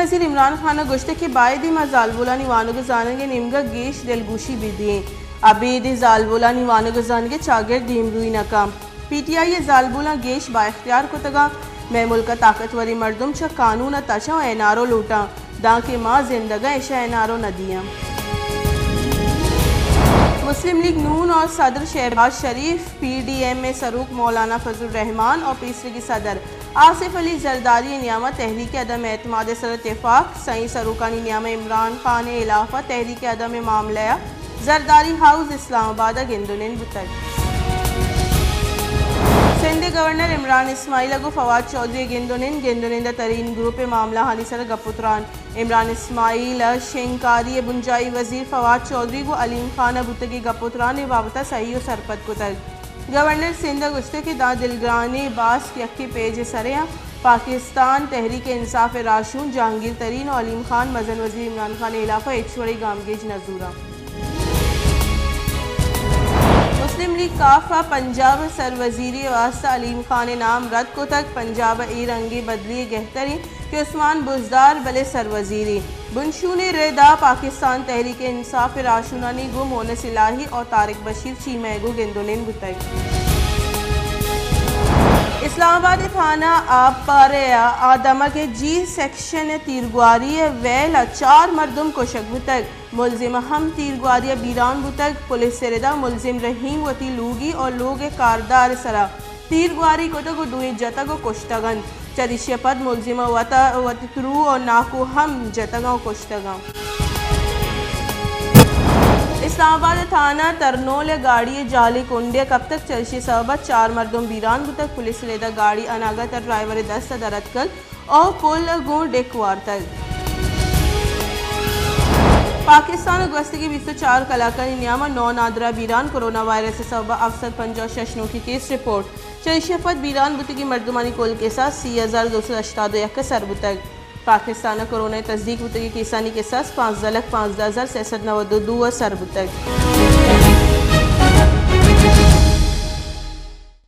वज़ीर इमरान खान गोश्त के बायदी मा जालबुलानी वानुग जानगे निमगा गेश दिलगुशी भी दिए अबीद जालबुलानी वानुग जानगे चागिर दीमरुई नाकाम पीटीआई जालबुला गेश बाख्तियार को तगा मैं मुल्क ताकतवरी मर्दुम छ कानून तशा एनआरओ लूटा दा के माँ जिंदगा ऐशा एनआरओ न दिया। मुस्लिम लीग नून और सदर शहबाज शरीफ पीडीएम में सरूक मौलाना फजल रहमान और पीसरे की सदर आसिफ अली जरदारी नियामा तहरीक अदम एतमाद सर इत्तेफाक सही सरूकानी नियामा इमरान खान इलाफा तहरीक अदम मामला जरदारी हाउस इस्लामाबाद गेंदुनिन बुतक सिंध गवर्नर इमरान इस्माइल अगो फवाद चौधरी गेंदुनिंदा तरीन ग्रुप मामला हानि सर गपुत्रान इमरान इस्माइल शेंकारी बुंजाई वजीर फवाद चौधरी को अलीम खान बुतगी गपुत्रान बाबता सही सरपत कुतल गवर्नर सिंध गुस्ते के दा दिलग्रानी बास यक्की पेज सरिया पाकिस्तान तहरीक इंसाफ राशून जहांगीर तरीन और अलीम खान मजन वजीर इमरान खान इलाफा एकशोड़ी गामगेज नजूरा। मुस्लिम लीग काफा पंजाब सर वजीरी वास्ता अलीम खान नाम रद्द को तक पंजाब ई रंगी बदली गहतरी के उस्मान बुजदार बले सर वजीरी बुनशून रेदा पाकिस्तान तहरीक इंसाफ राशुनानी गो मोनस इलाही और तारिक बशीर चीमैगो गेंदोनिन बुतक इस्लामाबाद थाना आदमा के जी सेक्शन तीरगुआरी वैला 4 मर्दुम को शक बुतक मुलजिम हम तीरगुआरिया बीरान बुतक पुलिस सेरेदा मुलजिम रहीम वती लूगी और लोग कारदार सरा तीरगुआरी को तो दुई जतगो कुश्तगन चरिष्य पद मुलजिम वतरू और नाकू हम जतगा कुश्तगा। इस्लामाबाद थाना तरनोल गाड़ी जाली कुंडे कब तक चर्ची सबब 4 मर्दुम बीरान बुतक पुलिस लेदा गाड़ी अनागत ड्राइवर दस्त दरतकल और पुल गो डेकवार तक पाकिस्तान गश्त की 24 कलाकारी नियामा 9 नादरा बीरान कोरोना वायरस से सबब अफसर 50 शशनों की केस रिपोर्ट चरिशफत बीरान बुतगी मर्दुमानी कोल के साथ 30,281 सर बुतक पाकिस्तान कोरोना तस्दीक बुतगी किसानी के साथ 5,05,692 सर बुतक।